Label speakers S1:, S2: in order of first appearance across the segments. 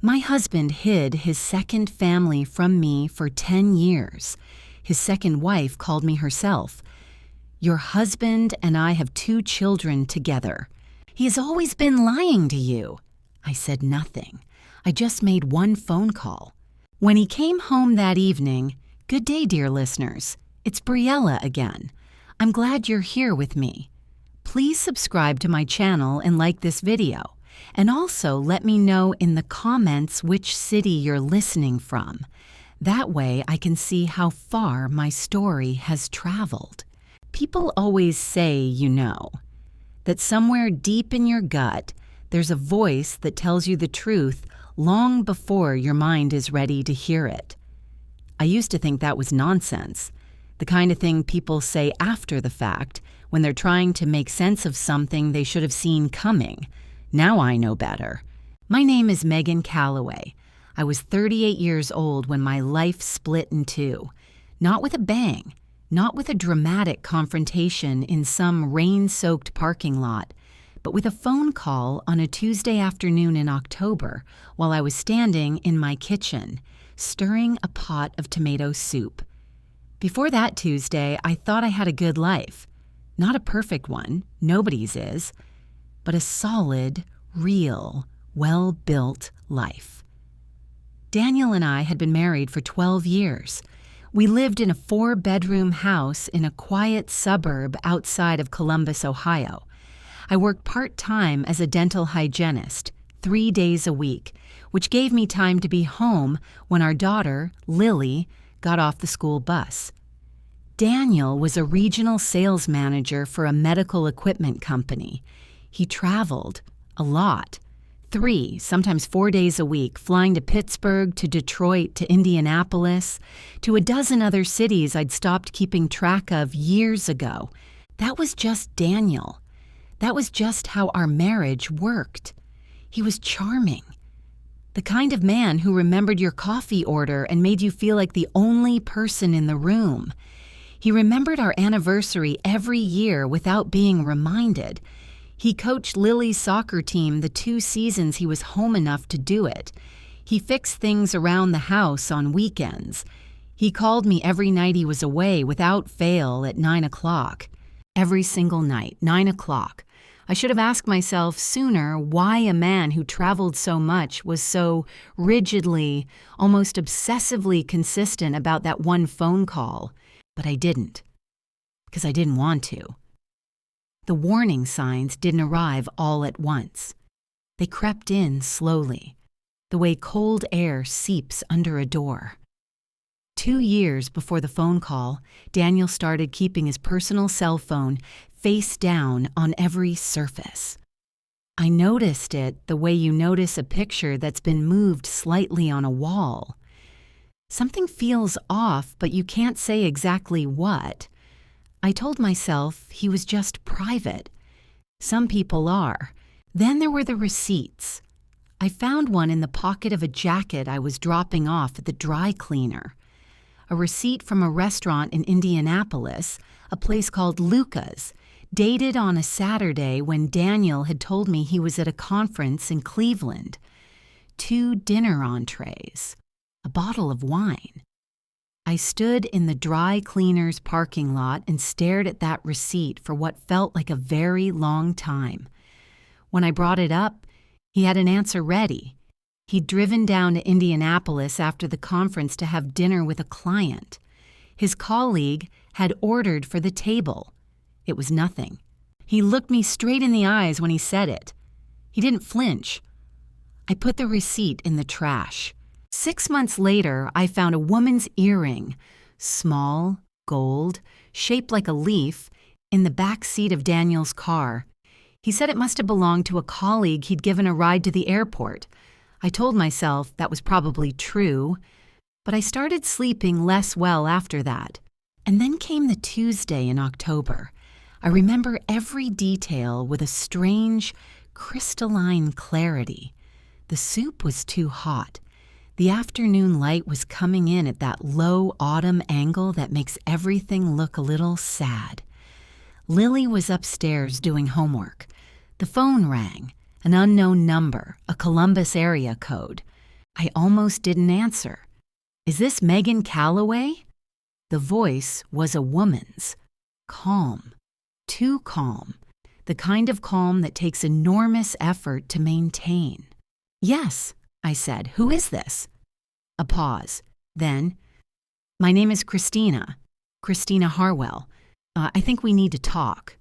S1: My husband hid his second family from me for 10 years. His second wife called me herself. Your husband and I have 2 children together. He has always been lying to you. I said nothing. I just made one phone call. When he came home that evening, good day, dear listeners. It's Briella again. I'm glad you're here with me. Please subscribe to my channel and like this video. And also let me know in the comments which city you're listening from. That way I can see how far my story has traveled. People always say, that somewhere deep in your gut, there's a voice that tells you the truth long before your mind is ready to hear it. I used to think that was nonsense, the kind of thing people say after the fact when they're trying to make sense of something they should have seen coming. Now I know better. My name is Megan Calloway. I was 38 years old when my life split in two. Not with a bang, not with a dramatic confrontation in some rain-soaked parking lot, but with a phone call on a Tuesday afternoon in October while I was standing in my kitchen, stirring a pot of tomato soup. Before that Tuesday, I thought I had a good life. Not a perfect one, nobody's is, but a solid, real, well-built life. Daniel and I had been married for 12 years. We lived in a 4-bedroom house in a quiet suburb outside of Columbus, Ohio. I worked part-time as a dental hygienist, 3 days a week, which gave me time to be home when our daughter, Lily, got off the school bus. Daniel was a regional sales manager for a medical equipment company. He traveled a lot, 3, sometimes 4 days a week, flying to Pittsburgh, to Detroit, to Indianapolis, to a dozen other cities I'd stopped keeping track of years ago. That was just Daniel. That was just how our marriage worked. He was charming. The kind of man who remembered your coffee order and made you feel like the only person in the room. He remembered our anniversary every year without being reminded. He coached Lily's soccer team the 2 seasons he was home enough to do it. He fixed things around the house on weekends. He called me every night he was away without fail at 9 o'clock. Every single night, 9 o'clock. I should have asked myself sooner why a man who traveled so much was so rigidly, almost obsessively consistent about that one phone call. But I didn't, because I didn't want to. The warning signs didn't arrive all at once. They crept in slowly, the way cold air seeps under a door. 2 years before the phone call, Daniel started keeping his personal cell phone face down on every surface. I noticed it the way you notice a picture that's been moved slightly on a wall. Something feels off, but you can't say exactly what. I told myself he was just private. Some people are. Then there were the receipts. I found one in the pocket of a jacket I was dropping off at the dry cleaner. A receipt from a restaurant in Indianapolis, a place called Luca's, dated on a Saturday when Daniel had told me he was at a conference in Cleveland. 2 dinner entrees. A bottle of wine. I stood in the dry cleaner's parking lot and stared at that receipt for what felt like a very long time. When I brought it up, he had an answer ready. He'd driven down to Indianapolis after the conference to have dinner with a client. His colleague had ordered for the table. It was nothing. He looked me straight in the eyes when he said it. He didn't flinch. I put the receipt in the trash. 6 months later, I found a woman's earring, small, gold, shaped like a leaf, in the back seat of Daniel's car. He said it must have belonged to a colleague he'd given a ride to the airport. I told myself that was probably true, but I started sleeping less well after that. And then came the Tuesday in October. I remember every detail with a strange, crystalline clarity. The soup was too hot. The afternoon light was coming in at that low autumn angle that makes everything look a little sad. Lily was upstairs doing homework. The phone rang, an unknown number, a Columbus area code. I almost didn't answer. Is this Megan Calloway? The voice was a woman's. Calm. Too calm. The kind of calm that takes enormous effort to maintain. Yes, I said. Who is this? A pause. Then, my name is Christina Harwell. I think we need to talk.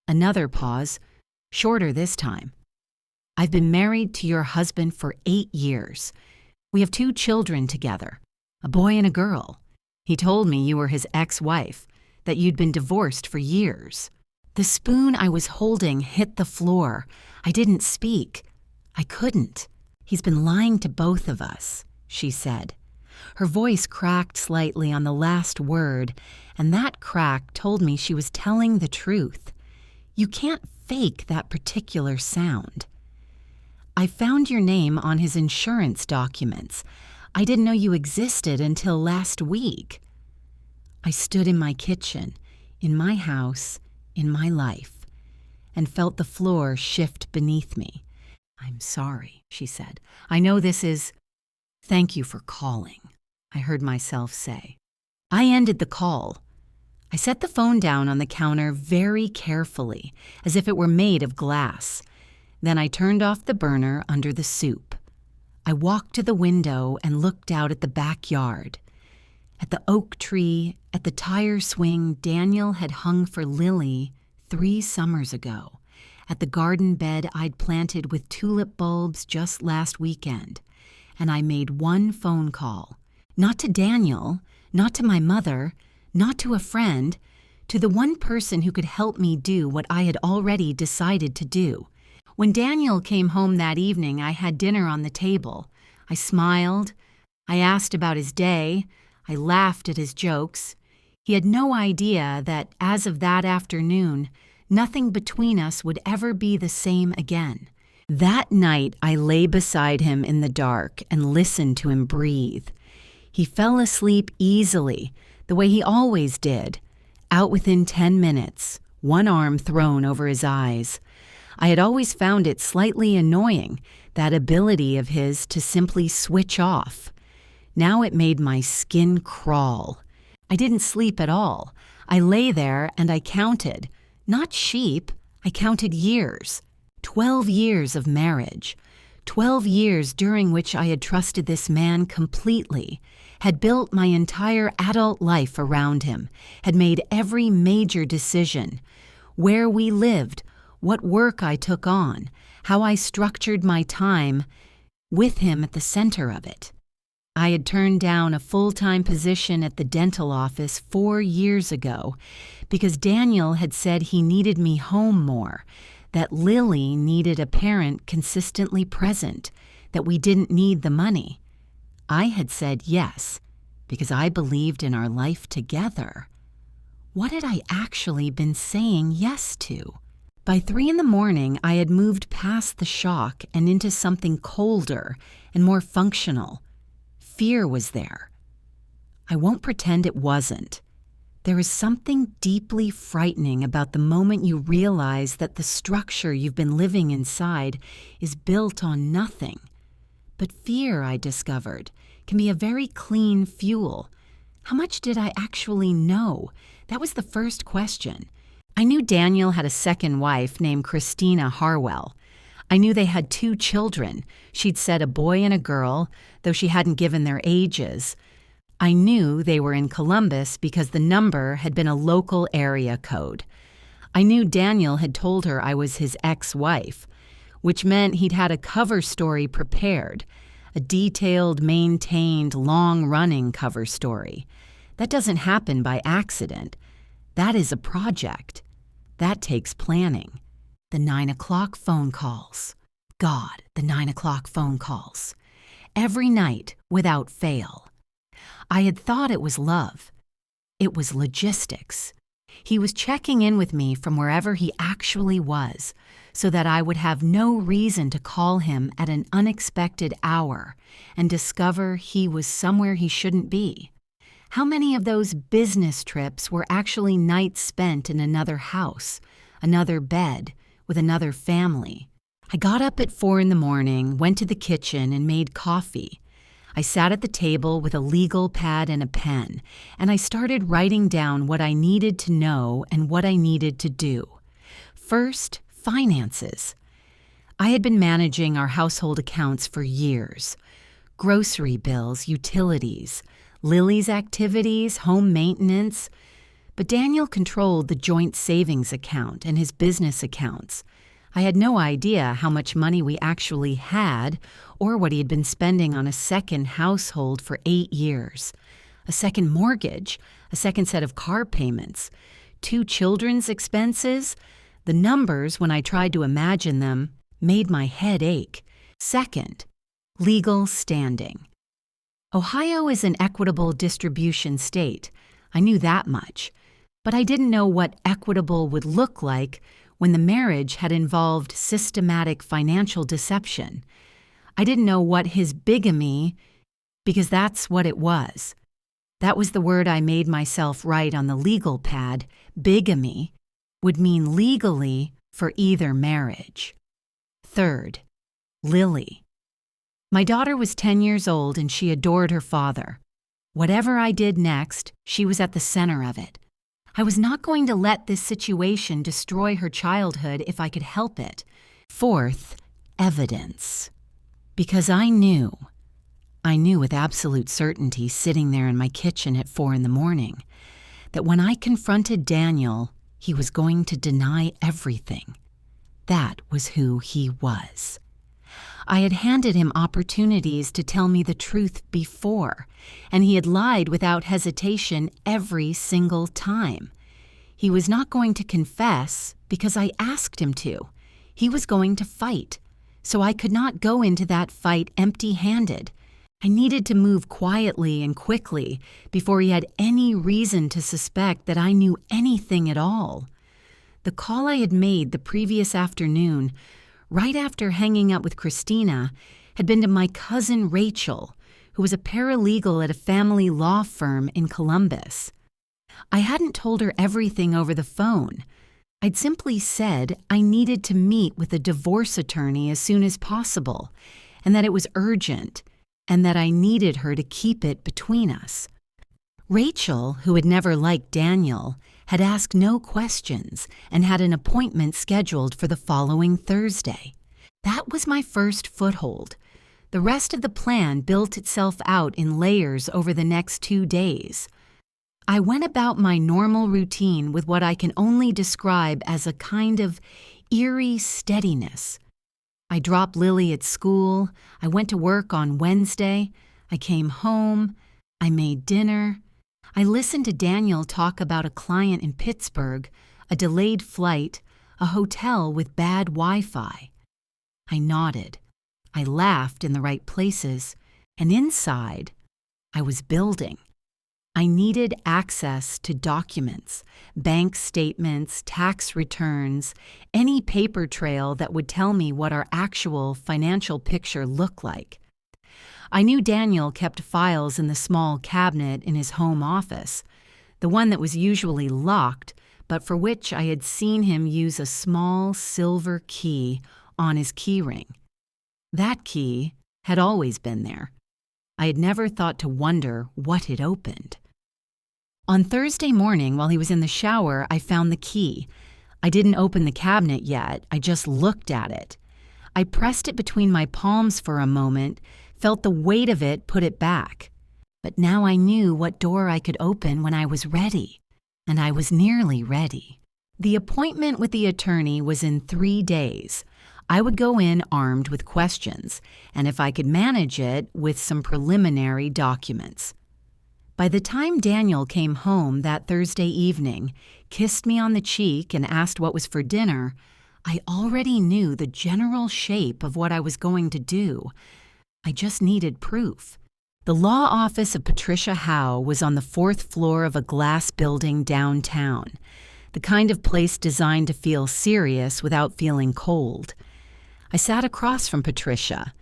S1: Another pause, shorter this time. I've been married to your husband for 8 years. We have 2 children together, a boy and a girl. He told me you were his ex-wife, that you'd been divorced for years. The spoon I was holding hit the floor. I didn't speak. I couldn't. He's been lying to both of us, she said. Her voice cracked slightly on the last word, and that crack told me she was telling the truth. You can't fake that particular sound. I found your name on his insurance documents. I didn't know you existed until last week. I stood in my kitchen, in my house, in my life, and felt the floor shift beneath me. I'm sorry, she said. I know this is... Thank you for calling, I heard myself say. I ended the call. I set the phone down on the counter very carefully, as if it were made of glass. Then I turned off the burner under the soup. I walked to the window and looked out at the backyard. At the oak tree, at the tire swing Daniel had hung for Lily 3 summers ago, at the garden bed I'd planted with tulip bulbs just last weekend, and I made one phone call. Not to Daniel, not to my mother, not to a friend, to the one person who could help me do what I had already decided to do. When Daniel came home that evening, I had dinner on the table. I smiled. I asked about his day. I laughed at his jokes. He had no idea that, as of that afternoon, nothing between us would ever be the same again. That night, I lay beside him in the dark and listened to him breathe. He fell asleep easily, the way he always did, out within 10 minutes, one arm thrown over his eyes. I had always found it slightly annoying, that ability of his to simply switch off. Now it made my skin crawl. I didn't sleep at all. I lay there and I counted. Not sheep, I counted years. 12 years of marriage. 12 years during which I had trusted this man completely, had built my entire adult life around him, had made every major decision. Where we lived, what work I took on, how I structured my time, with him at the center of it. I had turned down a full-time position at the dental office 4 years ago because Daniel had said he needed me home more, that Lily needed a parent consistently present, that we didn't need the money. I had said yes because I believed in our life together. What had I actually been saying yes to? By 3 a.m, I had moved past the shock and into something colder and more functional. Fear was there. I won't pretend it wasn't. There is something deeply frightening about the moment you realize that the structure you've been living inside is built on nothing. But fear, I discovered, can be a very clean fuel. How much did I actually know? That was the first question. I knew Daniel had a second wife named Christina Harwell. I knew they had 2 children. She'd said a boy and a girl, though she hadn't given their ages. I knew they were in Columbus because the number had been a local area code. I knew Daniel had told her I was his ex-wife, which meant he'd had a cover story prepared, a detailed, maintained, long-running cover story. That doesn't happen by accident. That is a project. That takes planning. The 9 o'clock phone calls. God, the 9 o'clock phone calls. Every night, without fail. I had thought it was love. It was logistics. He was checking in with me from wherever he actually was, so that I would have no reason to call him at an unexpected hour and discover he was somewhere he shouldn't be. How many of those business trips were actually nights spent in another house, another bed, with another family? I got up at 4 in the morning, went to the kitchen, and made coffee. I sat at the table with a legal pad and a pen, and I started writing down what I needed to know and what I needed to do. First, finances. I had been managing our household accounts for years. Grocery bills, utilities, Lily's activities, home maintenance. But Daniel controlled the joint savings account and his business accounts. I had no idea how much money we actually had or what he had been spending on a second household for 8 years. A second mortgage, a second set of car payments, 2 children's expenses. The numbers, when I tried to imagine them, made my head ache. Second, legal standing. Ohio is an equitable distribution state. I knew that much. But I didn't know what equitable would look like when the marriage had involved systematic financial deception. I didn't know what his bigamy, because that's what it was. That was the word I made myself write on the legal pad. Bigamy would mean legally for either marriage. Third, Lily. My daughter was 10 years old and she adored her father. Whatever I did next, she was at the center of it. I was not going to let this situation destroy her childhood if I could help it. Fourth, evidence. Because I knew with absolute certainty sitting there in my kitchen at 4 in the morning, that when I confronted Daniel, he was going to deny everything. That was who he was. I had handed him opportunities to tell me the truth before, and he had lied without hesitation every single time. He was not going to confess because I asked him to. He was going to fight, so I could not go into that fight empty-handed. I needed to move quietly and quickly before he had any reason to suspect that I knew anything at all. The call I had made the previous afternoon, right after hanging out with Christina, had been to my cousin Rachel, who was a paralegal at a family law firm in Columbus. I hadn't told her everything over the phone. I'd simply said I needed to meet with a divorce attorney as soon as possible, and that it was urgent, and that I needed her to keep it between us. Rachel, who had never liked Daniel, had asked no questions and had an appointment scheduled for the following Thursday. That was my first foothold. The rest of the plan built itself out in layers over the next 2 days. I went about my normal routine with what I can only describe as a kind of eerie steadiness. I dropped Lily at school, I went to work on Wednesday, I came home, I made dinner. I listened to Daniel talk about a client in Pittsburgh, a delayed flight, a hotel with bad Wi-Fi. I nodded. I laughed in the right places, and inside, I was building. I needed access to documents, bank statements, tax returns, any paper trail that would tell me what our actual financial picture looked like. I knew Daniel kept files in the small cabinet in his home office, the one that was usually locked, but for which I had seen him use a small silver key on his keyring. That key had always been there. I had never thought to wonder what it opened. On Thursday morning, while he was in the shower, I found the key. I didn't open the cabinet yet, I just looked at it. I pressed it between my palms for a moment, felt the weight of it put it back. But now I knew what door I could open when I was ready, and I was nearly ready. The appointment with the attorney was in 3 days. I would go in armed with questions, and if I could manage it, with some preliminary documents. By the time Daniel came home that Thursday evening, kissed me on the cheek and asked what was for dinner, I already knew the general shape of what I was going to do. I just needed proof. The law office of Patricia Howe was on the 4th floor of a glass building downtown, the kind of place designed to feel serious without feeling cold. I sat across from Patricia.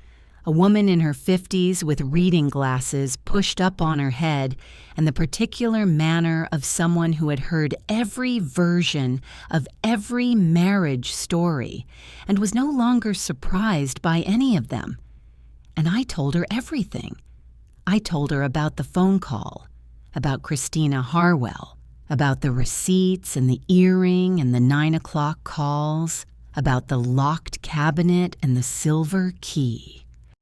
S1: A woman in her 50s with reading glasses pushed up on her head, and the particular manner of someone who had heard every version of every marriage story and was no longer surprised by any of them. And I told her everything. I told her about the phone call, about Christina Harwell, about the receipts and the earring and the 9 o'clock calls, about the locked cabinet and the silver key.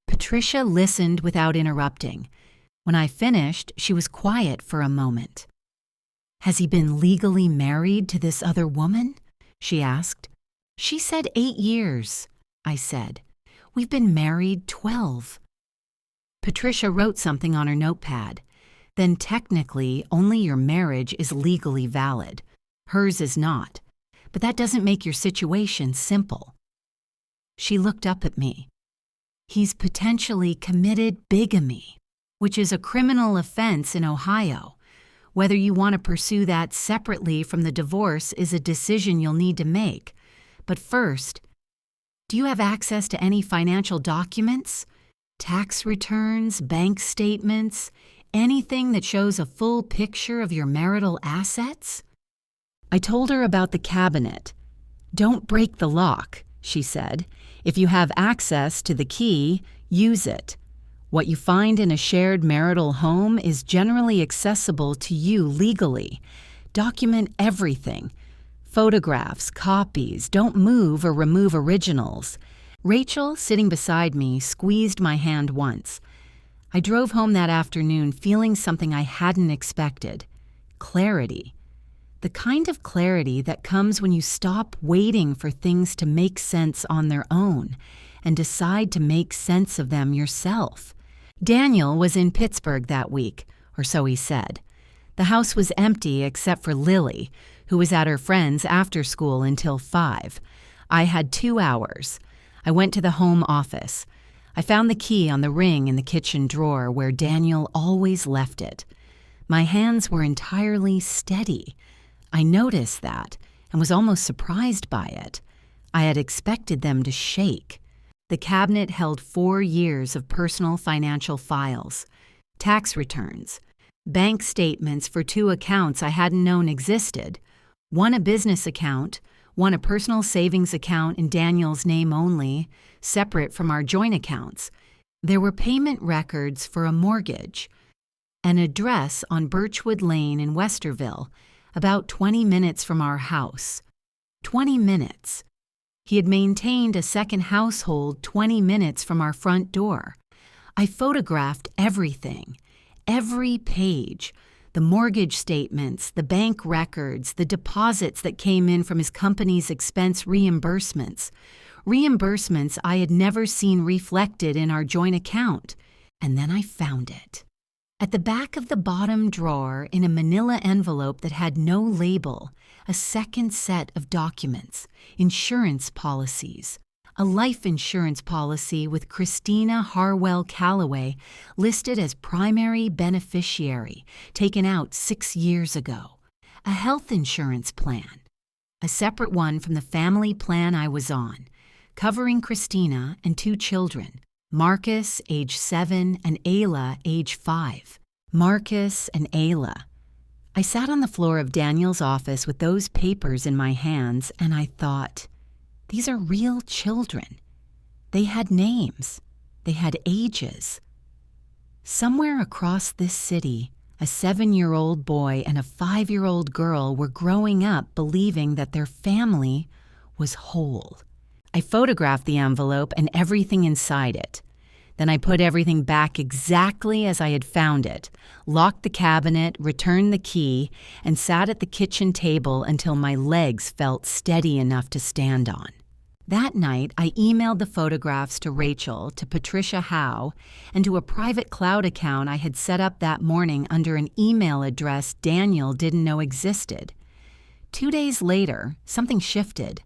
S1: Patricia listened without interrupting. When I finished, she was quiet for a moment. "Has he been legally married to this other woman?" she asked. "She said 8 years," I said. "We've been married 12. Patricia wrote something on her notepad. "Then technically, only your marriage is legally valid. Hers is not. But that doesn't make your situation simple." She looked up at me. "He's potentially committed bigamy, which is a criminal offense in Ohio. Whether you want to pursue that separately from the divorce is a decision you'll need to make. But first, do you have access to any financial documents? Tax returns, bank statements, anything that shows a full picture of your marital assets?" I told her about the cabinet. "Don't break the lock," she said. "If you have access to the key, use it. What you find in a shared marital home is generally accessible to you legally. Document everything. Photographs, copies, don't move or remove originals." Rachel, sitting beside me, squeezed my hand once. I drove home that afternoon feeling something I hadn't expected. Clarity. The kind of clarity that comes when you stop waiting for things to make sense on their own and decide to make sense of them yourself. Daniel was in Pittsburgh that week, or so he said. The house was empty except for Lily, who was at her friend's after school until 5. I had 2 hours. I went to the home office. I found the key on the ring in the kitchen drawer where Daniel always left it. My hands were entirely steady. I noticed that and was almost surprised by it. I had expected them to shake. The cabinet held 4 years of personal financial files, tax returns, bank statements for 2 accounts I hadn't known existed, one a business account, one a personal savings account in Daniel's name only, separate from our joint accounts. There were payment records for a mortgage, an address on Birchwood Lane in Westerville, about 20 minutes from our house. 20 minutes. He had maintained a second household 20 minutes from our front door. I photographed everything, every page, the mortgage statements, the bank records, the deposits that came in from his company's expense reimbursements I had never seen reflected in our joint account. And then I found it. At the back of the bottom drawer, in a manila envelope that had no label, a second set of documents, insurance policies, a life insurance policy with Christina Harwell Calloway listed as primary beneficiary, taken out 6 years ago, a health insurance plan, a separate one from the family plan I was on, covering Christina and 2 children, Marcus, age 7, and Ayla, age 5. Marcus and Ayla. I sat on the floor of Daniel's office with those papers in my hands, and I thought, these are real children. They had names. They had ages. Somewhere across this city, a 7-year-old boy and a 5-year-old girl were growing up believing that their family was whole. I photographed the envelope and everything inside it. Then I put everything back exactly as I had found it, locked the cabinet, returned the key, and sat at the kitchen table until my legs felt steady enough to stand on. That night, I emailed the photographs to Rachel, to Patricia Howe, and to a private cloud account I had set up that morning under an email address Daniel didn't know existed. 2 days later, something shifted.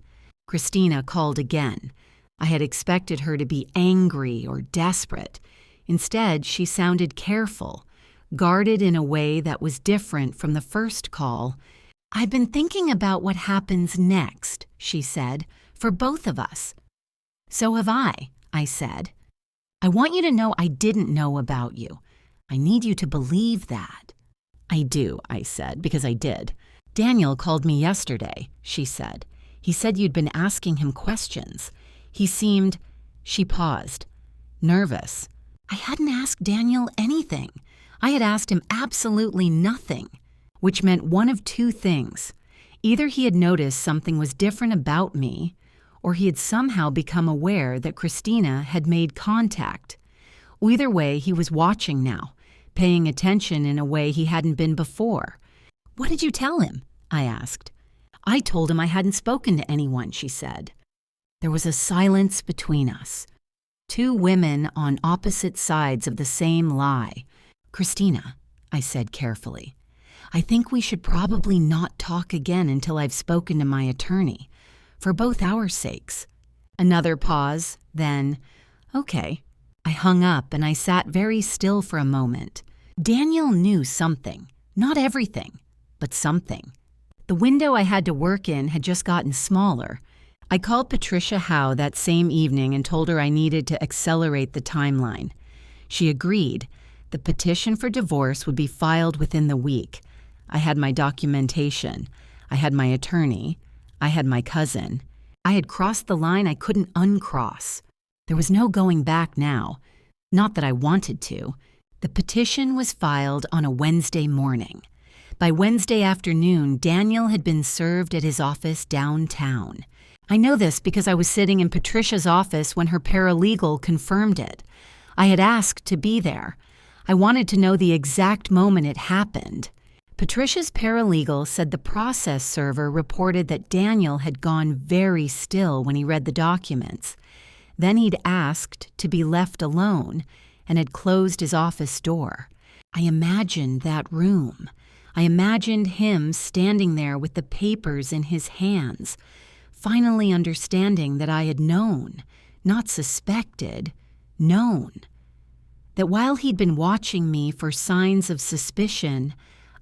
S1: Christina called again. I had expected her to be angry or desperate. Instead, she sounded careful, guarded in a way that was different from the first call. "I've been thinking about what happens next," she said, "for both of us." "So have I said. I want you to know I didn't know about you. I need you to believe that." "I do," I said, because I did. "Daniel called me yesterday," she said. "He said you'd been asking him questions. He seemed—" She paused, nervous. I hadn't asked Daniel anything. I had asked him absolutely nothing, which meant one of two things. Either he had noticed something was different about me, or he had somehow become aware that Christina had made contact. Either way, he was watching now, paying attention in a way he hadn't been before. "What did you tell him?" I asked. "I told him I hadn't spoken to anyone," she said. There was a silence between us. Two women on opposite sides of the same lie. "Christina," I said carefully, "I think we should probably not talk again until I've spoken to my attorney, for both our sakes." Another pause, then, "Okay." I hung up and I sat very still for a moment. Daniel knew something, not everything, but something. The window I had to work in had just gotten smaller. I called Patricia Howe that same evening and told her I needed to accelerate the timeline. She agreed. The petition for divorce would be filed within the week. I had my documentation. I had my attorney. I had my cousin. I had crossed the line I couldn't uncross. There was no going back now. Not that I wanted to. The petition was filed on a Wednesday morning. By Wednesday afternoon, Daniel had been served at his office downtown. I know this because I was sitting in Patricia's office when her paralegal confirmed it. I had asked to be there. I wanted to know the exact moment it happened. Patricia's paralegal said the process server reported that Daniel had gone very still when he read the documents. Then he'd asked to be left alone and had closed his office door. I imagined that room. I imagined him standing there with the papers in his hands, finally understanding that I had known, not suspected, known. That while he'd been watching me for signs of suspicion,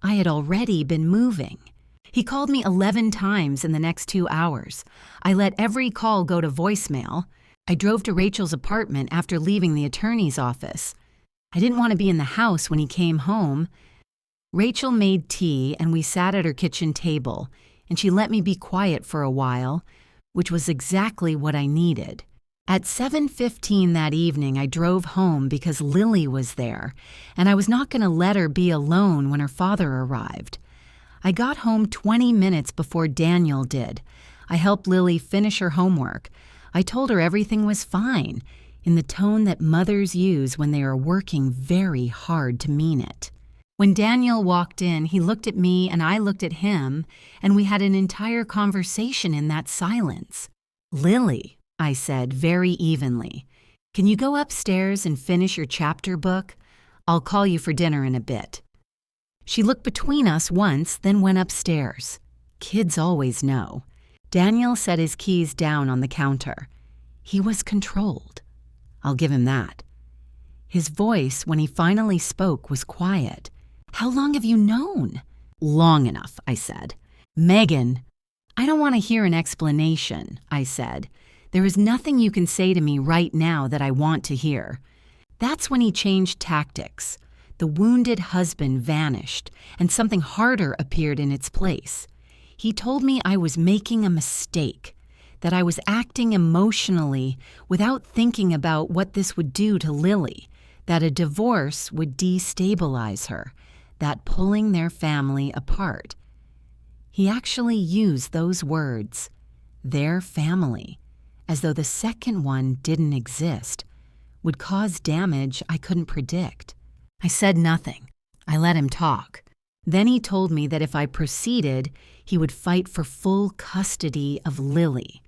S1: I had already been moving. He called me 11 times in the next 2 hours. I let every call go to voicemail. I drove to Rachel's apartment after leaving the attorney's office. I didn't want to be in the house when he came home. Rachel made tea and we sat at her kitchen table, and she let me be quiet for a while, which was exactly what I needed. At 7:15 that evening, I drove home because Lily was there, and I was not going to let her be alone when her father arrived. I got home 20 minutes before Daniel did. I helped Lily finish her homework. I told her everything was fine, in the tone that mothers use when they are working very hard to mean it. When Daniel walked in, he looked at me and I looked at him, and we had an entire conversation in that silence. "Lily," I said very evenly, "can you go upstairs and finish your chapter book? I'll call you for dinner in a bit." She looked between us once, then went upstairs. Kids always know. Daniel set his keys down on the counter. He was controlled. I'll give him that. His voice, when he finally spoke, was quiet. "How long have you known?" "Long enough," I said. "Megan." "I don't want to hear an explanation," I said. "There is nothing you can say to me right now that I want to hear." That's when he changed tactics. The wounded husband vanished, and something harder appeared in its place. He told me I was making a mistake, that I was acting emotionally without thinking about what this would do to Lily, that a divorce would destabilize her, that pulling their family apart. He actually used those words, their family, as though the second one didn't exist, would cause damage I couldn't predict. I said nothing. I let him talk. Then he told me that if I proceeded, he would fight for full custody of Lily,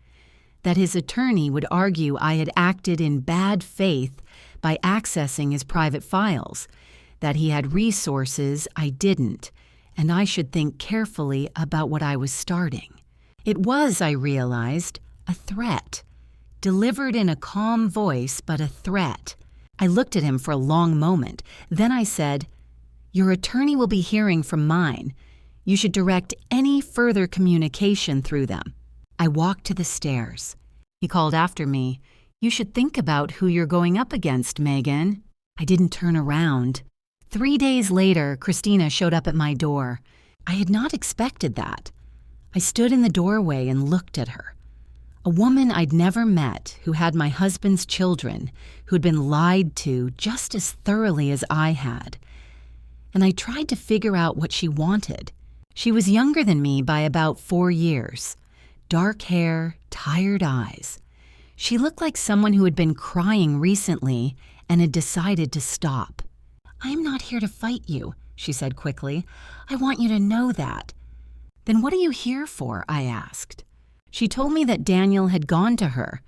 S1: that his attorney would argue I had acted in bad faith by accessing his private files, that he had resources I didn't, and I should think carefully about what I was starting. It was, I realized, a threat, delivered in a calm voice, but a threat. I looked at him for a long moment. Then I said, "Your attorney will be hearing from mine. You should direct any further communication through them." I walked to the stairs. He called after me, You should think about who you're going up against, Megan. I didn't turn around. 3 days later, Christina showed up at my door. I had not expected that. I stood in the doorway and looked at her. A woman I'd never met who had my husband's children, who'd been lied to just as thoroughly as I had. And I tried to figure out what she wanted. She was younger than me by about 4 years. Dark hair, tired eyes. She looked like someone who had been crying recently and had decided to stop. "I'm not here to fight you," she said quickly. "I want you to know that." "Then what are you here for?" I asked. She told me that Daniel had gone to her,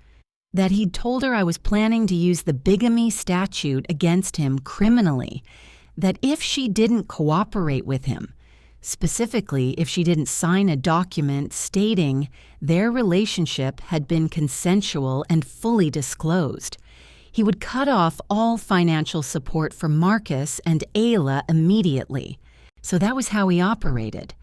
S1: that he'd told her I was planning to use the bigamy statute against him criminally, that if she didn't cooperate with him, specifically if she didn't sign a document stating their relationship had been consensual and fully disclosed, he would cut off all financial support for Marcus and Ayla immediately. So that was how he operated.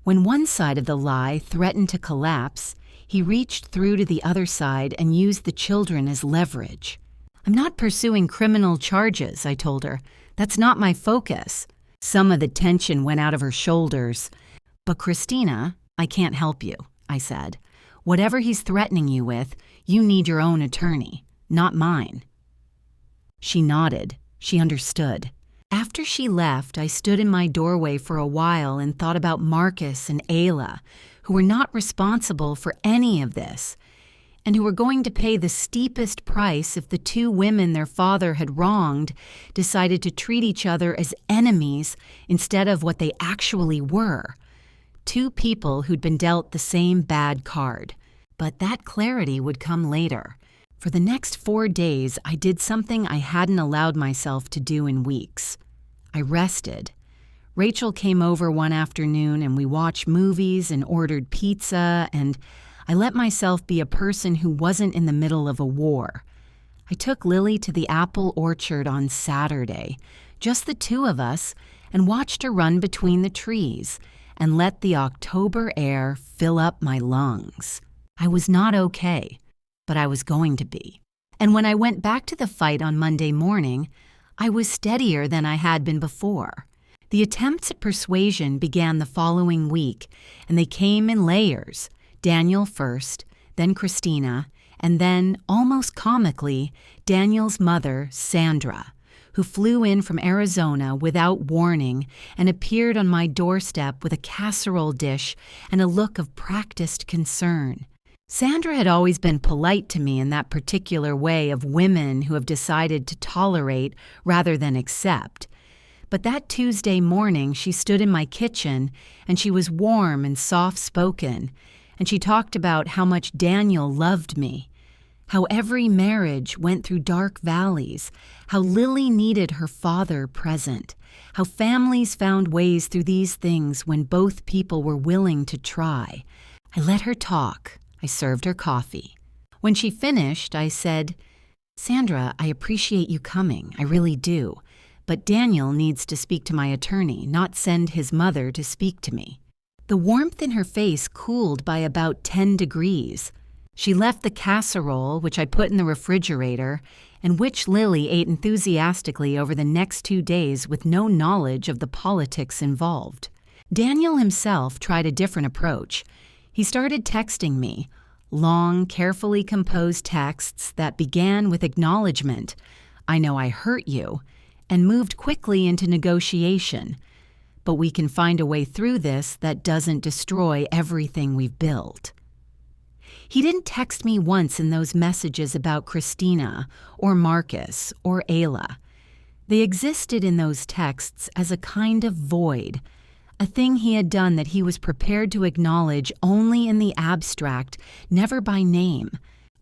S1: When one side of the lie threatened to collapse, he reached through to the other side and used the children as leverage. "I'm not pursuing criminal charges," I told her. "That's not my focus." Some of the tension went out of her shoulders. "But Christina, I can't help you," I said. "Whatever he's threatening you with, you need your own attorney, not mine." She nodded. She understood. After she left, I stood in my doorway for a while and thought about Marcus and Ayla, who were not responsible for any of this, and who were going to pay the steepest price if the two women their father had wronged decided to treat each other as enemies instead of what they actually were. Two people who'd been dealt the same bad card. But that clarity would come later. For the next 4 days, I did something I hadn't allowed myself to do in weeks. I rested. Rachel came over one afternoon and we watched movies and ordered pizza, and I let myself be a person who wasn't in the middle of a war. I took Lily to the apple orchard on Saturday, just the two of us, and watched her run between the trees and let the October air fill up my lungs. I was not okay, but I was going to be. And when I went back to the fight on Monday morning, I was steadier than I had been before. The attempts at persuasion began the following week, and they came in layers. Daniel first, then Christina, and then, almost comically, Daniel's mother, Sandra, who flew in from Arizona without warning and appeared on my doorstep with a casserole dish and a look of practiced concern. Sandra had always been polite to me in that particular way of women who have decided to tolerate rather than accept. But that Tuesday morning she stood in my kitchen and she was warm and soft-spoken, and she talked about how much Daniel loved me, how every marriage went through dark valleys, how Lily needed her father present, how families found ways through these things when both people were willing to try. I let her talk. I served her coffee. When she finished, I said, "Sandra, I appreciate you coming, I really do, but Daniel needs to speak to my attorney, not send his mother to speak to me." The warmth in her face cooled by about 10 degrees. She left the casserole, which I put in the refrigerator, and which Lily ate enthusiastically over the next 2 days with no knowledge of the politics involved. Daniel himself tried a different approach. He started texting me, long, carefully composed texts that began with acknowledgement, "I know I hurt you," and moved quickly into negotiation. "But we can find a way through this that doesn't destroy everything we've built." He didn't text me once in those messages about Christina or Marcus or Ayla. They existed in those texts as a kind of void, a thing he had done that he was prepared to acknowledge only in the abstract, never by name.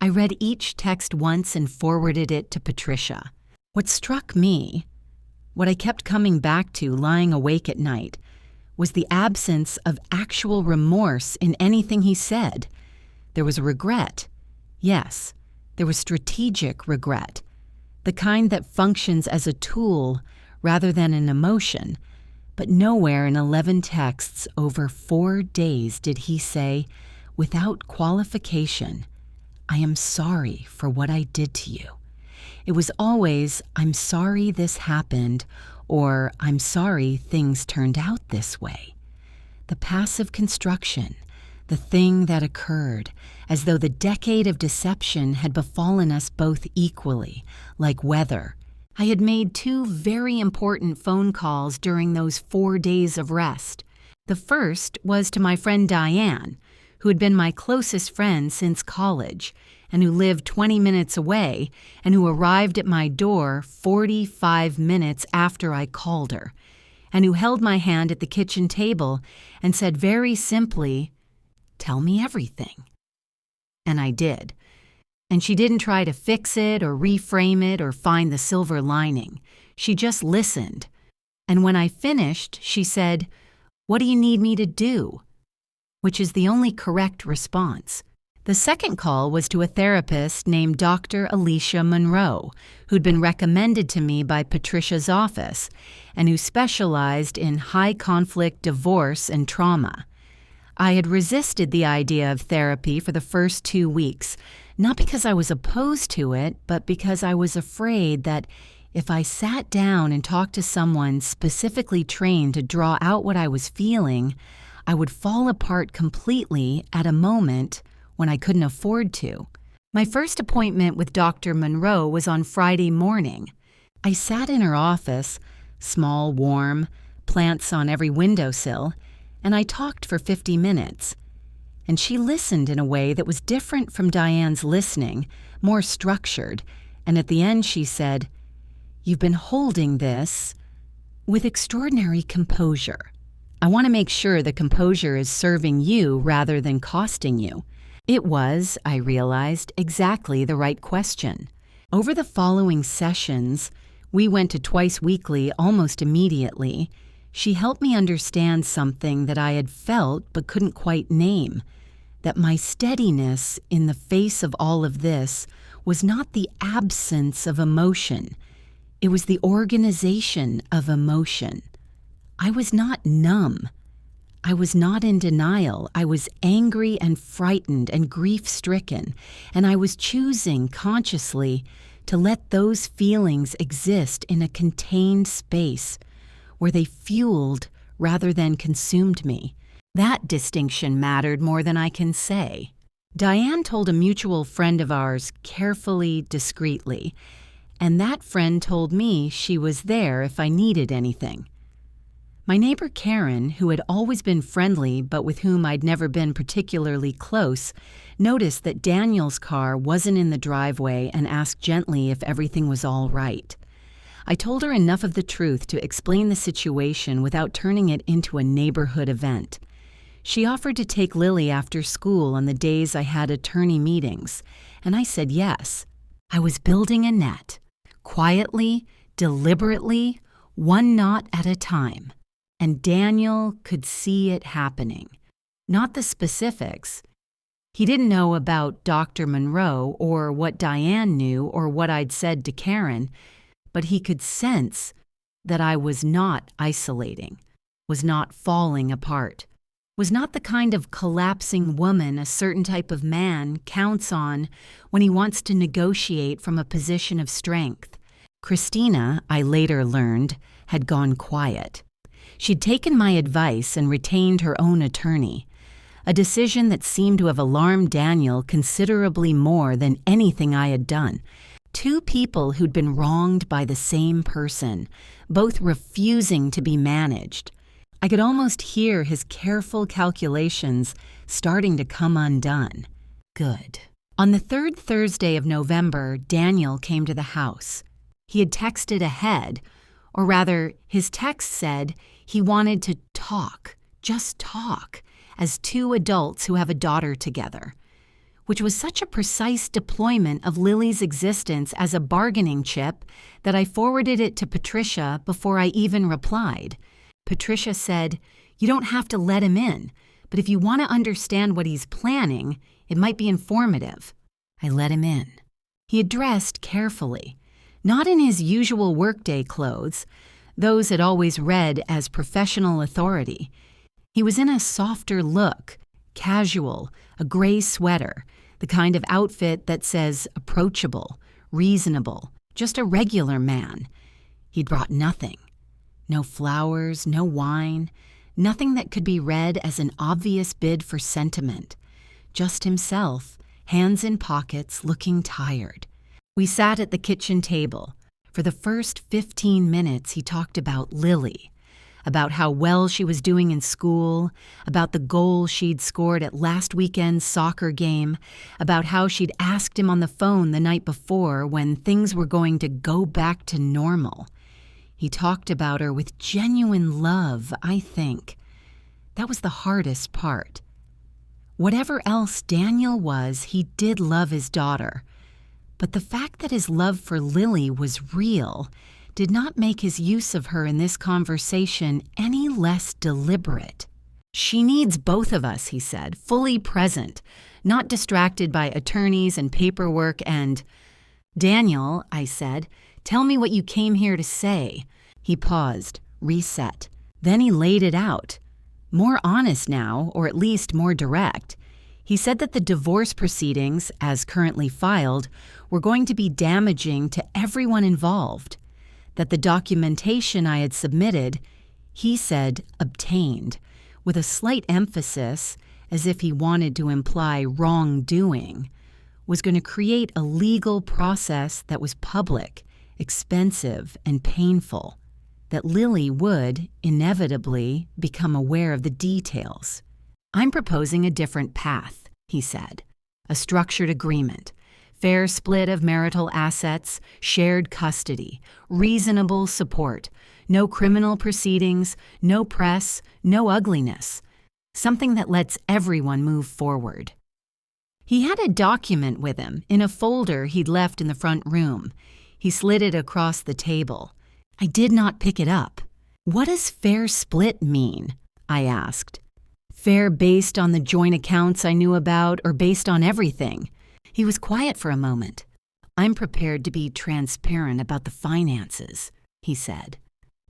S1: I read each text once and forwarded it to Patricia. What struck me, what I kept coming back to lying awake at night, was the absence of actual remorse in anything he said. There was regret. Yes, there was strategic regret, the kind that functions as a tool rather than an emotion. But nowhere in 11 texts over 4 days did he say, without qualification, I am sorry for what I did to you. It was always, I'm sorry this happened, or I'm sorry things turned out this way. The passive construction, the thing that occurred, as though the decade of deception had befallen us both equally, like weather. I had made 2 very important phone calls during those 4 days of rest. The first was to my friend Diane, who had been my closest friend since college, and who lived 20 minutes away, and who arrived at my door 45 minutes after I called her, and who held my hand at the kitchen table and said very simply, "Tell me everything." And I did. And she didn't try to fix it or reframe it or find the silver lining. She just listened. And when I finished, she said, "What do you need me to do?" Which is the only correct response. The second call was to a therapist named Dr. Alicia Monroe, who'd been recommended to me by Patricia's office and who specialized in high-conflict divorce and trauma. I had resisted the idea of therapy for the first 2 weeks, not because I was opposed to it, but because I was afraid that if I sat down and talked to someone specifically trained to draw out what I was feeling, I would fall apart completely at a moment when I couldn't afford to. My first appointment with Dr. Monroe was on Friday morning. I sat in her office, small, warm, plants on every windowsill, and I talked for 50 minutes. And she listened in a way that was different from Diane's listening, more structured, and at the end she said, "You've been holding this with extraordinary composure. I want to make sure the composure is serving you rather than costing you." It was, I realized, exactly the right question. Over the following sessions, we went to twice weekly almost immediately. She helped me understand something that I had felt but couldn't quite name, that my steadiness in the face of all of this was not the absence of emotion. It was the organization of emotion. I was not numb. I was not in denial. I was angry and frightened and grief-stricken, and I was choosing consciously to let those feelings exist in a contained space where they fueled rather than consumed me. That distinction mattered more than I can say. Diane told a mutual friend of ours carefully, discreetly, and that friend told me she was there if I needed anything. My neighbor Karen, who had always been friendly but with whom I'd never been particularly close, noticed that Daniel's car wasn't in the driveway and asked gently if everything was all right. I told her enough of the truth to explain the situation without turning it into a neighborhood event. She offered to take Lily after school on the days I had attorney meetings, and I said yes. I was building a net, quietly, deliberately, one knot at a time. And Daniel could see it happening. Not the specifics. He didn't know about Dr. Monroe or what Diane knew or what I'd said to Karen, but he could sense that I was not isolating, was not falling apart, was not the kind of collapsing woman a certain type of man counts on when he wants to negotiate from a position of strength. Christina, I later learned, had gone quiet. She'd taken my advice and retained her own attorney, a decision that seemed to have alarmed Daniel considerably more than anything I had done. 2 people who'd been wronged by the same person, both refusing to be managed. I could almost hear his careful calculations starting to come undone. Good. On the 3rd Thursday of November, Daniel came to the house. He had texted ahead, or rather, his text said he wanted to talk, just talk, as 2 adults who have a daughter together, which was such a precise deployment of Lily's existence as a bargaining chip that I forwarded it to Patricia before I even replied. Patricia said, "You don't have to let him in, but if you want to understand what he's planning, it might be informative." I let him in. He had dressed carefully, not in his usual workday clothes, those had always read as professional authority. He was in a softer look, casual, a gray sweater, the kind of outfit that says approachable, reasonable, just a regular man. He'd brought nothing. No flowers, no wine, nothing that could be read as an obvious bid for sentiment. Just himself, hands in pockets, looking tired. We sat at the kitchen table. For the first 15 minutes, he talked about Lily, about how well she was doing in school, about the goal she'd scored at last weekend's soccer game, about how she'd asked him on the phone the night before when things were going to go back to normal. He talked about her with genuine love, I think. That was the hardest part. Whatever else Daniel was, he did love his daughter. But the fact that his love for Lily was real did not make his use of her in this conversation any less deliberate. She needs both of us, he said, fully present, not distracted by attorneys and paperwork and... Daniel, I said, tell me what you came here to say. He paused, reset. Then he laid it out. More honest now, or at least more direct. He said that the divorce proceedings, as currently filed, were going to be damaging to everyone involved. That the documentation I had submitted, he said, obtained, with a slight emphasis, as if he wanted to imply wrongdoing, was going to create a legal process that was public, expensive, and painful. That Lily would, inevitably, become aware of the details. I'm proposing a different path, he said. A structured agreement, fair split of marital assets, shared custody, reasonable support, no criminal proceedings, no press, no ugliness. Something that lets everyone move forward. He had a document with him in a folder he'd left in the front room. He slid it across the table. I did not pick it up. What does fair split mean? I asked. Fair based on the joint accounts I knew about or based on everything? He was quiet for a moment. I'm prepared to be transparent about the finances, he said.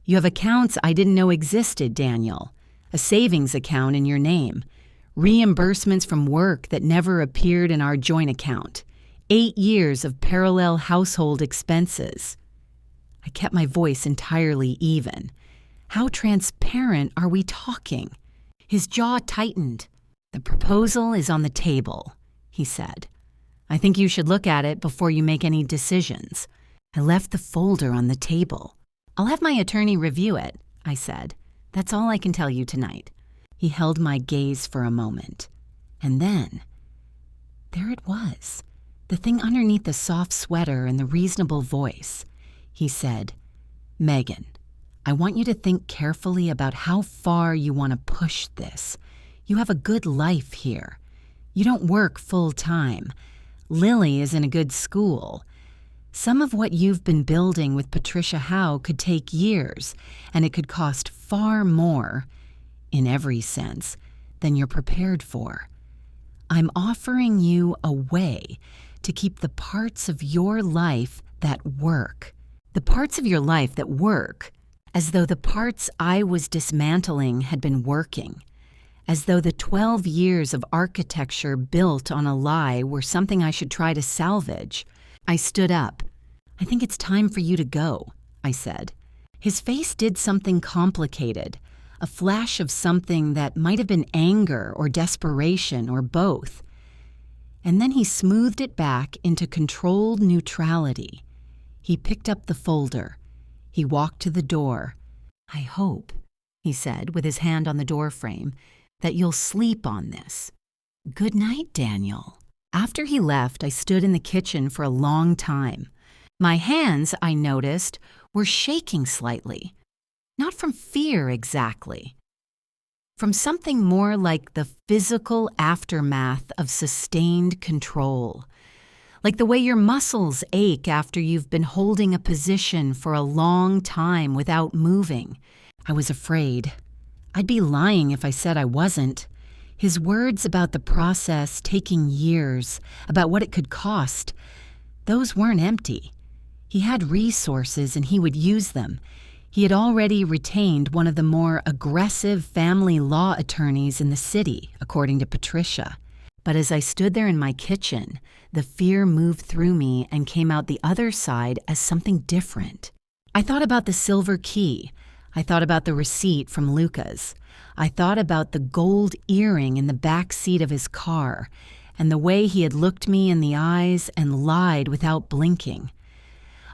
S1: You have accounts I didn't know existed, Daniel. A savings account in your name. Reimbursements from work that never appeared in our joint account. 8 years of parallel household expenses. I kept my voice entirely even. How transparent are we talking? His jaw tightened. The proposal is on the table, he said. I think you should look at it before you make any decisions. I left the folder on the table. I'll have my attorney review it, I said. That's all I can tell you tonight. He held my gaze for a moment. And then, there it was, the thing underneath the soft sweater and the reasonable voice. He said, Megan, I want you to think carefully about how far you want to push this. You have a good life here. You don't work full time. Lily is in a good school. Some of what you've been building with Patricia Howe could take years, and it could cost far more, in every sense, than you're prepared for. I'm offering you a way to keep the parts of your life that work. The parts of your life that work, as though the parts I was dismantling had been working, as though the 12 years of architecture built on a lie were something I should try to salvage. I stood up. I think it's time for you to go, I said. His face did something complicated, a flash of something that might have been anger or desperation or both. And then he smoothed it back into controlled neutrality. He picked up the folder. He walked to the door. I hope, he said with his hand on the door frame, that you'll sleep on this. Good night, Daniel. After he left, I stood in the kitchen for a long time. My hands, I noticed, were shaking slightly. Not from fear exactly. From something more like the physical aftermath of sustained control. Like the way your muscles ache after you've been holding a position for a long time without moving. I was afraid. I'd be lying if I said I wasn't. His words about the process taking years, about what it could cost, those weren't empty. He had resources and he would use them. He had already retained one of the more aggressive family law attorneys in the city, according to Patricia. But as I stood there in my kitchen, the fear moved through me and came out the other side as something different. I thought about the silver key. I thought about the receipt from Luca's. I thought about the gold earring in the back seat of his car and the way he had looked me in the eyes and lied without blinking.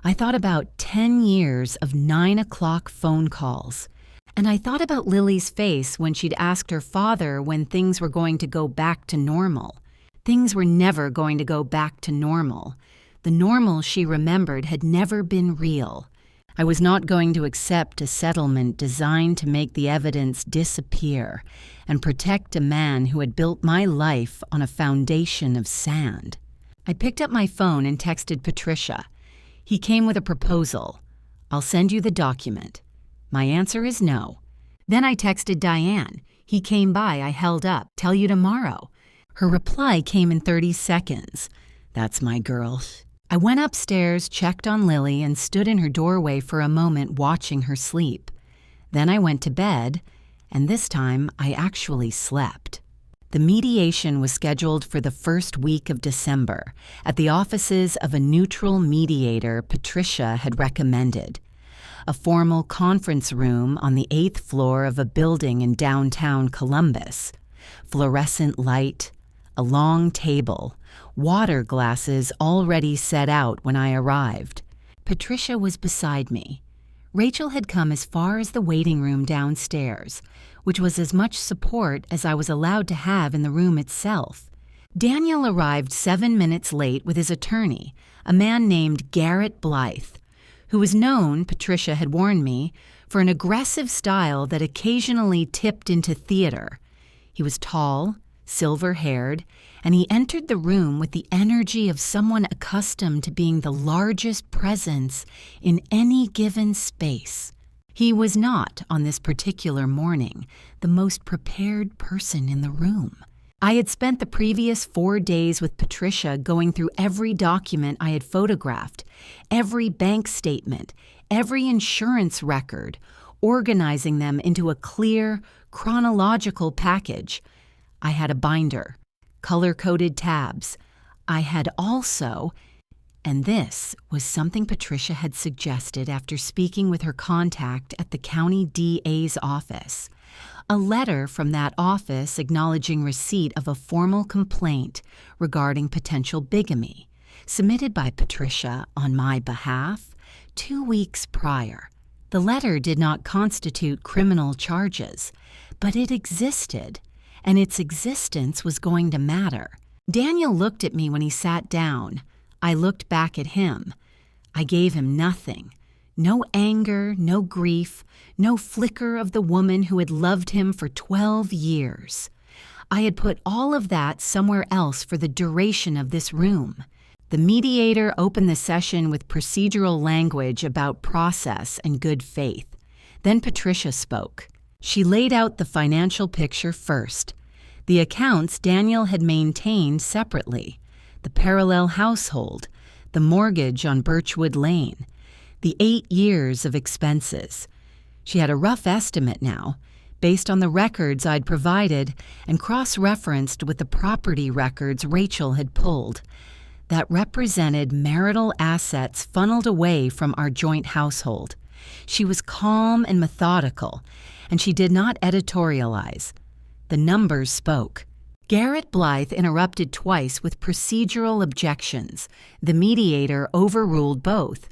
S1: I thought about 10 years of 9 o'clock phone calls. And I thought about Lily's face when she'd asked her father when things were going to go back to normal. Things were never going to go back to normal. The normal she remembered had never been real. I was not going to accept a settlement designed to make the evidence disappear and protect a man who had built my life on a foundation of sand. I picked up my phone and texted Patricia. He came with a proposal. I'll send you the document. My answer is no. Then I texted Diane. He came by, I held up. Tell you tomorrow. Her reply came in 30 seconds. That's my girl. I went upstairs, checked on Lily, and stood in her doorway for a moment watching her sleep. Then I went to bed, and this time I actually slept. The mediation was scheduled for the first week of December at the offices of a neutral mediator Patricia had recommended. A formal conference room on the 8th floor of a building in downtown Columbus. Fluorescent light, a long table, water glasses already set out when I arrived. Patricia was beside me. Rachel had come as far as the waiting room downstairs, which was as much support as I was allowed to have in the room itself. Daniel arrived 7 minutes late with his attorney, a man named Garrett Blythe, who was known, Patricia had warned me, for an aggressive style that occasionally tipped into theater. He was tall, silver-haired, and he entered the room with the energy of someone accustomed to being the largest presence in any given space. He was not, on this particular morning, the most prepared person in the room. I had spent the previous 4 days with Patricia going through every document I had photographed, every bank statement, every insurance record, organizing them into a clear, chronological package. I had a binder, color-coded tabs. I had also, and this was something Patricia had suggested after speaking with her contact at the county DA's office, a letter from that office acknowledging receipt of a formal complaint regarding potential bigamy, submitted by Patricia on my behalf 2 weeks prior. The letter did not constitute criminal charges, but it existed, and its existence was going to matter. Daniel looked at me when he sat down. I looked back at him. I gave him nothing. No anger, no grief, no flicker of the woman who had loved him for 12 years. I had put all of that somewhere else for the duration of this room. The mediator opened the session with procedural language about process and good faith. Then Patricia spoke. She laid out the financial picture first. The accounts Daniel had maintained separately. The parallel household, the mortgage on Birchwood Lane, the 8 years of expenses. She had a rough estimate now, based on the records I'd provided and cross-referenced with the property records Rachel had pulled, that represented marital assets funneled away from our joint household. She was calm and methodical, and she did not editorialize. The numbers spoke. Garrett Blythe interrupted twice with procedural objections. The mediator overruled both.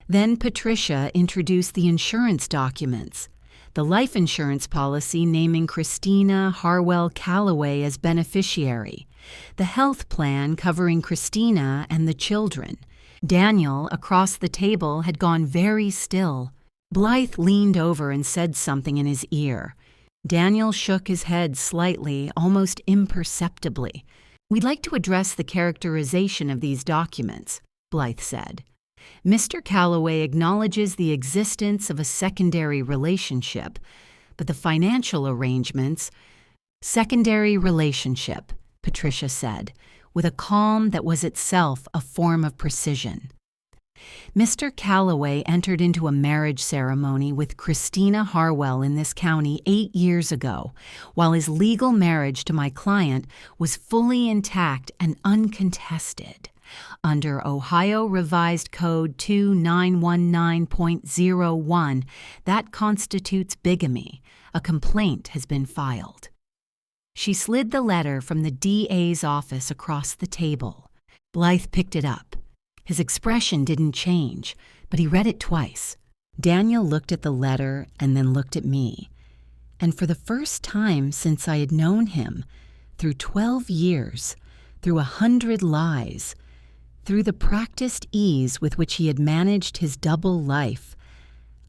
S1: Then Patricia introduced the insurance documents, the life insurance policy naming Christina Harwell Calloway as beneficiary, the health plan covering Christina and the children. Daniel, across the table, had gone very still. Blythe leaned over and said something in his ear. Daniel shook his head slightly, almost imperceptibly. "We'd like to address the characterization of these documents," Blythe said. "Mr. Calloway acknowledges the existence of a secondary relationship, but the financial arrangements—" "Secondary relationship," Patricia said, with a calm that was itself a form of precision. Mr. Calloway entered into a marriage ceremony with Christina Harwell in this county 8 years ago, while his legal marriage to my client was fully intact and uncontested. Under Ohio Revised Code 2919.01, that constitutes bigamy. A complaint has been filed. She slid the letter from the DA's office across the table. Blythe picked it up. His expression didn't change, but he read it twice. Daniel looked at the letter and then looked at me. And for the first time since I had known him, through 12 years, through 100 lies, through the practiced ease with which he had managed his double life,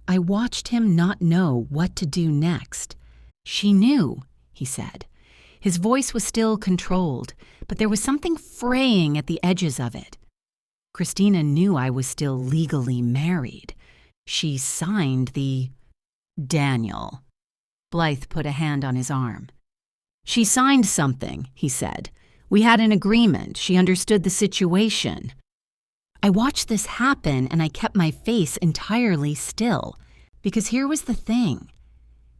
S1: I watched him not know what to do next. "She knew," he said. His voice was still controlled, but there was something fraying at the edges of it. Christina knew I was still legally married. She signed the... Daniel. Blythe put a hand on his arm. "She signed something," he said. "We had an agreement. She understood the situation." I watched this happen and I kept my face entirely still, because here was the thing.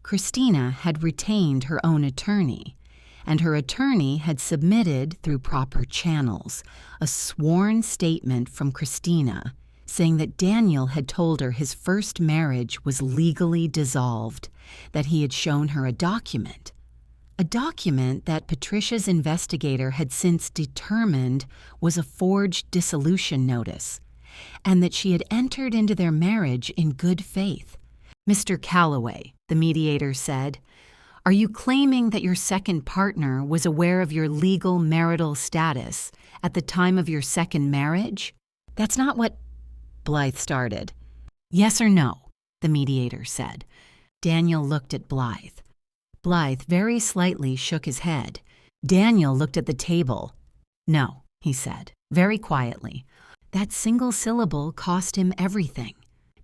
S1: Christina had retained her own attorney, and her attorney had submitted, through proper channels, a sworn statement from Christina saying that Daniel had told her his first marriage was legally dissolved, that he had shown her a document that Patricia's investigator had since determined was a forged dissolution notice, and that she had entered into their marriage in good faith. "Mr. Calloway," the mediator said, "are you claiming that your second partner was aware of your legal marital status at the time of your second marriage?" "That's not what..." Blythe started. "Yes or no?" the mediator said. Daniel looked at Blythe. Blythe very slightly shook his head. Daniel looked at the table. "No," he said, very quietly. That single syllable cost him everything,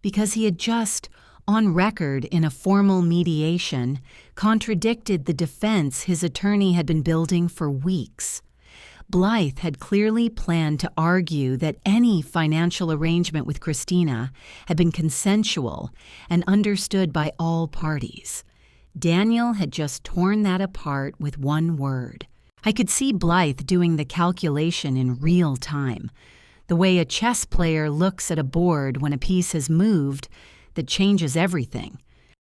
S1: because he had just, on record in a formal mediation, contradicted the defense his attorney had been building for weeks. Blythe had clearly planned to argue that any financial arrangement with Christina had been consensual and understood by all parties. Daniel had just torn that apart with one word. I could see Blythe doing the calculation in real time, the way a chess player looks at a board when a piece has moved that changes everything.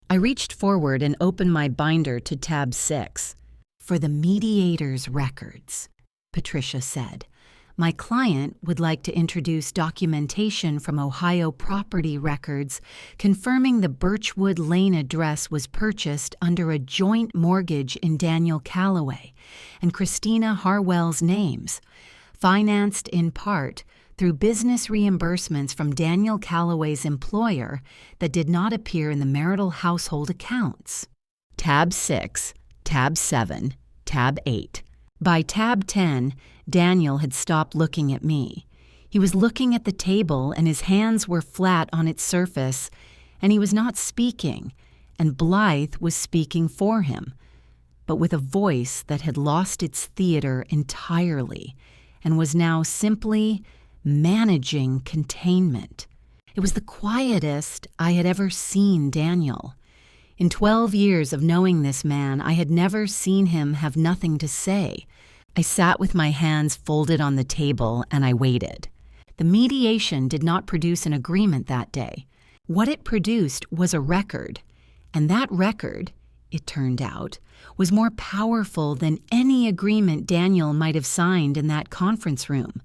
S1: I reached forward and opened my binder to tab 6. "For the mediator's records," Patricia said, "my client would like to introduce documentation from Ohio property records confirming the Birchwood Lane address was purchased under a joint mortgage in Daniel Calloway and Christina Harwell's names, financed in part through business reimbursements from Daniel Calloway's employer that did not appear in the marital household accounts." Tab 6, Tab 7, Tab 8. By Tab 10, Daniel had stopped looking at me. He was looking at the table and his hands were flat on its surface, and he was not speaking, and Blythe was speaking for him, but with a voice that had lost its theater entirely and was now simply managing containment. It was the quietest I had ever seen Daniel. In 12 years of knowing this man, I had never seen him have nothing to say. I sat with my hands folded on the table and I waited. The mediation did not produce an agreement that day. What it produced was a record, and that record, it turned out, was more powerful than any agreement Daniel might have signed in that conference room,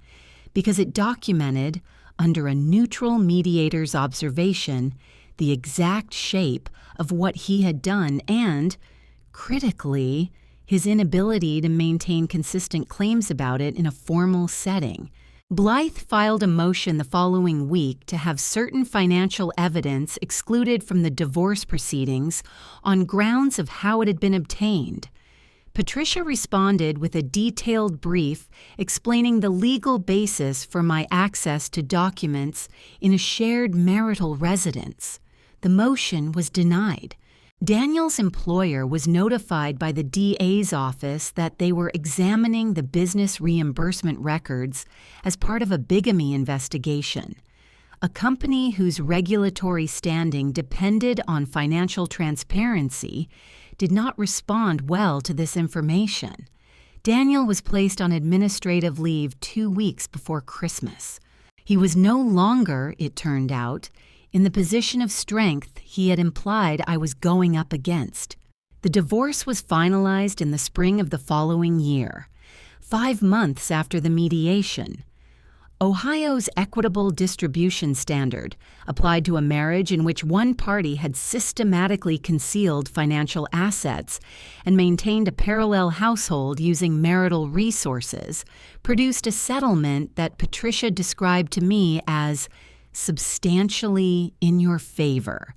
S1: because it documented, under a neutral mediator's observation, the exact shape of what he had done and, critically, his inability to maintain consistent claims about it in a formal setting. Blythe filed a motion the following week to have certain financial evidence excluded from the divorce proceedings on grounds of how it had been obtained. Patricia responded with a detailed brief explaining the legal basis for my access to documents in a shared marital residence. The motion was denied. Daniel's employer was notified by the DA's office that they were examining the business reimbursement records as part of a bigamy investigation. A company whose regulatory standing depended on financial transparency did not respond well to this information. Daniel was placed on administrative leave 2 weeks before Christmas. He was no longer, it turned out, in the position of strength he had implied I was going up against. The divorce was finalized in the spring of the following year, 5 months after the mediation. Ohio's equitable distribution standard applied to a marriage in which one party had systematically concealed financial assets and maintained a parallel household using marital resources, produced a settlement that Patricia described to me as substantially in your favor.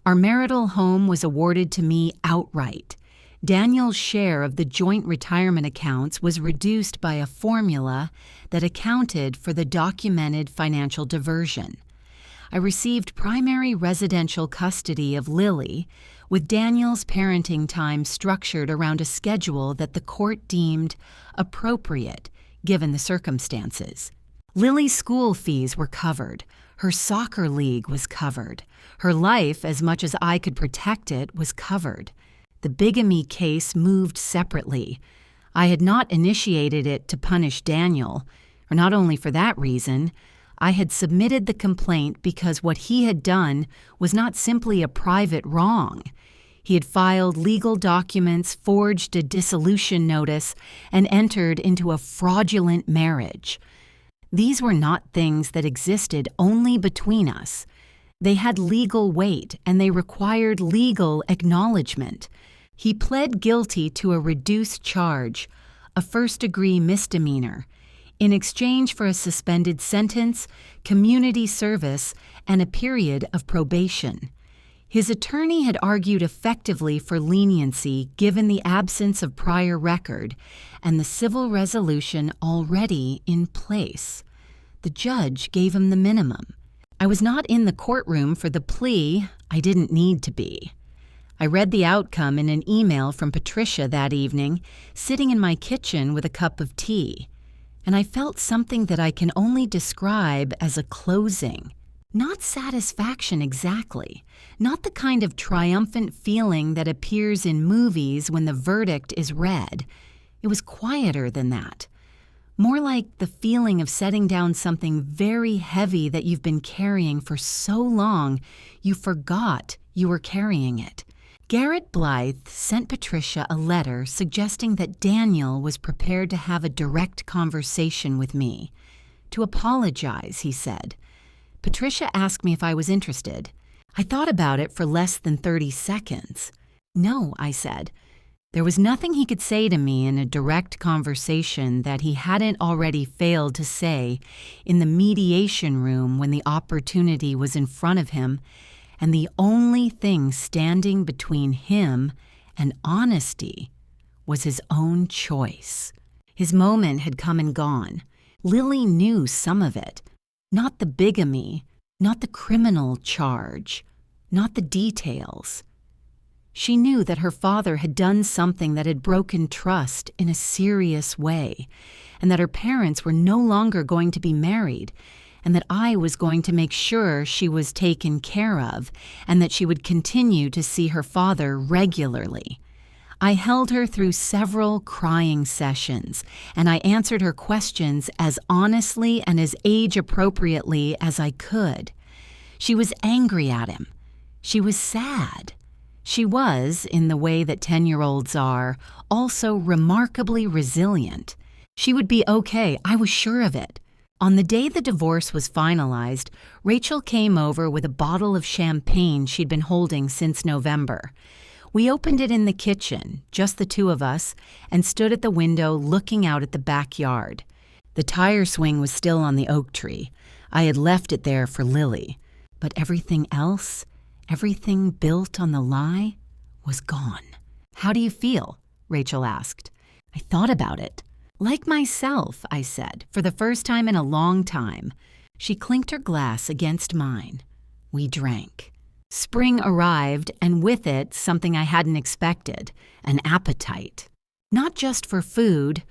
S1: Our marital home was awarded to me outright. Daniel's share of the joint retirement accounts was reduced by a formula that accounted for the documented financial diversion. I received primary residential custody of Lily, with Daniel's parenting time structured around a schedule that the court deemed appropriate given the circumstances. Lily's school fees were covered. Her soccer league was covered. Her life, as much as I could protect it, was covered. The bigamy case moved separately. I had not initiated it to punish Daniel, or not only for that reason. I had submitted the complaint because what he had done was not simply a private wrong. He had filed legal documents, forged a dissolution notice, and entered into a fraudulent marriage. These were not things that existed only between us. They had legal weight, and they required legal acknowledgement. He pled guilty to a reduced charge, a first-degree misdemeanor, in exchange for a suspended sentence, community service, and a period of probation. His attorney had argued effectively for leniency given the absence of prior record and the civil resolution already in place. The judge gave him the minimum. I was not in the courtroom for the plea. I didn't need to be. I read the outcome in an email from Patricia that evening, sitting in my kitchen with a cup of tea, and I felt something that I can only describe as a closing. Not satisfaction exactly, not the kind of triumphant feeling that appears in movies when the verdict is read. It was quieter than that. More like the feeling of setting down something very heavy that you've been carrying for so long you forgot you were carrying it. Garrett Blythe sent Patricia a letter suggesting that Daniel was prepared to have a direct conversation with me. To apologize, he said. Patricia asked me if I was interested. I thought about it for less than 30 seconds. No, I said. There was nothing he could say to me in a direct conversation that he hadn't already failed to say in the mediation room when the opportunity was in front of him, and the only thing standing between him and honesty was his own choice. His moment had come and gone. Lily knew some of it. Not the bigamy, not the criminal charge, not the details. She knew that her father had done something that had broken trust in a serious way, and that her parents were no longer going to be married, and that I was going to make sure she was taken care of, and that she would continue to see her father regularly. I held her through several crying sessions, and I answered her questions as honestly and as age-appropriately as I could. She was angry at him. She was sad. She was, in the way that 10-year-olds are, also remarkably resilient. She would be okay, I was sure of it. On the day the divorce was finalized, Rachel came over with a bottle of champagne she'd been holding since November. We opened it in the kitchen, just the two of us, and stood at the window looking out at the backyard. The tire swing was still on the oak tree. I had left it there for Lily. But everything else, everything built on the lie, was gone. "How do you feel?" Rachel asked. I thought about it. "Like myself," I said, for the first time in a long time. She clinked her glass against mine. We drank. Spring arrived, and with it, something I hadn't expected, an appetite. Not just for food,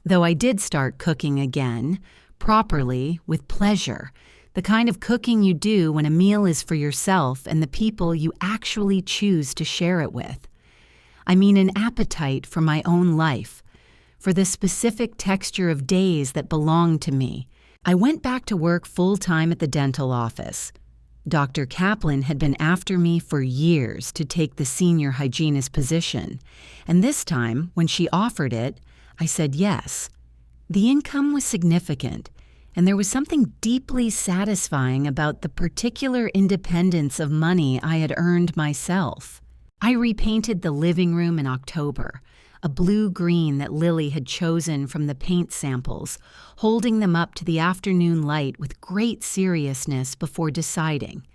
S1: though I did start cooking again, properly, with pleasure, The kind of cooking you do when a meal is for yourself and the people you actually choose to share it with. I mean an appetite for my own life, for the specific texture of days that belong to me. I went back to work full-time at the dental office. Dr. Kaplan had been after me for years to take the senior hygienist position, and this time, when she offered it, I said yes. The income was significant, and there was something deeply satisfying about the particular independence of money I had earned myself. I repainted the living room in October, a blue-green that Lily had chosen from the paint samples, holding them up to the afternoon light with great seriousness before deciding.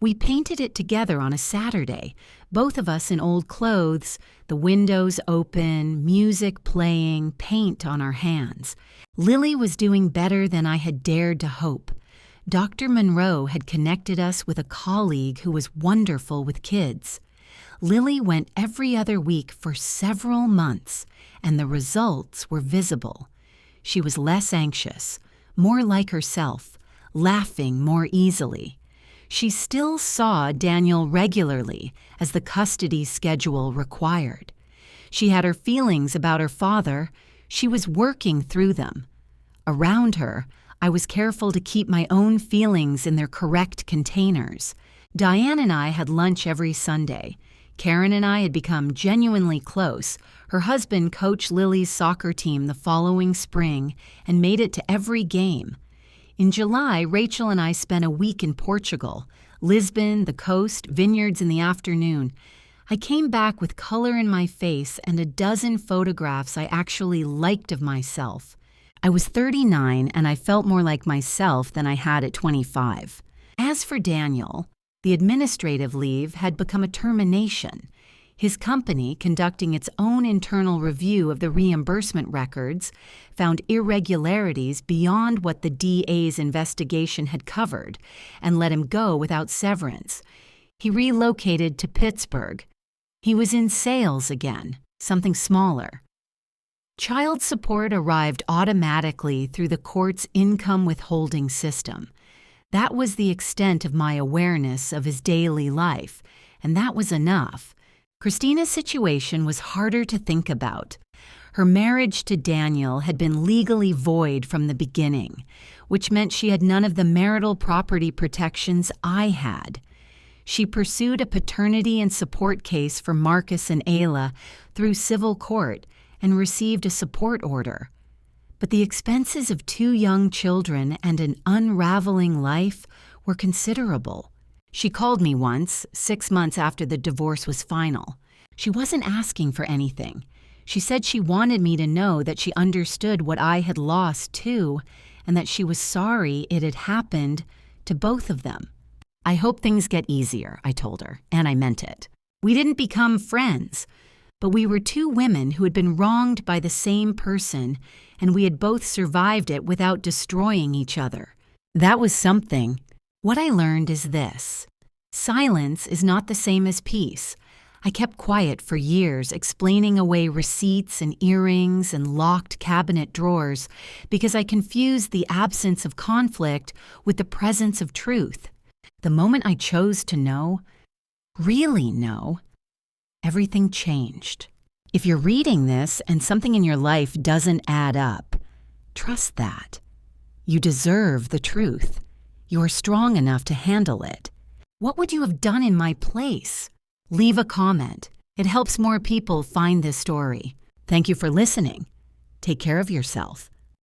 S1: We painted it together on a Saturday, both of us in old clothes, the windows open, music playing, paint on our hands. Lily was doing better than I had dared to hope. Dr. Monroe had connected us with a colleague who was wonderful with kids. Lily went every other week for several months, and the results were visible. She was less anxious, more like herself, laughing more easily. She still saw Daniel regularly, as the custody schedule required. She had her feelings about her father. She was working through them. Around her, I was careful to keep my own feelings in their correct containers. Diane and I had lunch every Sunday. Karen and I had become genuinely close. Her husband coached Lily's soccer team the following spring and made it to every game. In July, Rachel and I spent a week in Portugal, Lisbon, the coast, vineyards in the afternoon. I came back with color in my face and a dozen photographs I actually liked of myself. I was 39 and I felt more like myself than I had at 25. As for Daniel, the administrative leave had become a termination. His company, conducting its own internal review of the reimbursement records, found irregularities beyond what the DA's investigation had covered and let him go without severance. He relocated to Pittsburgh. He was in sales again, something smaller. Child support arrived automatically through the court's income withholding system. That was the extent of my awareness of his daily life, and that was enough. Christina's situation was harder to think about. Her marriage to Daniel had been legally void from the beginning, which meant she had none of the marital property protections I had. She pursued a paternity and support case for Marcus and Ayla through civil court and received a support order. But the expenses of 2 young children and an unraveling life were considerable. She called me once, 6 months after the divorce was final. She wasn't asking for anything. She said she wanted me to know that she understood what I had lost too, and that she was sorry it had happened to both of them. I hope things get easier, I told her, and I meant it. We didn't become friends, but we were 2 women who had been wronged by the same person, and we had both survived it without destroying each other. That was something. What I learned is this: silence is not the same as peace. I kept quiet for years, explaining away receipts and earrings and locked cabinet drawers because I confused the absence of conflict with the presence of truth. The moment I chose to know, really know, everything changed. If you're reading this and something in your life doesn't add up, trust that. You deserve the truth. You're strong enough to handle it. What would you have done in my place? Leave a comment. It helps more people find this story. Thank you for listening. Take care of yourself.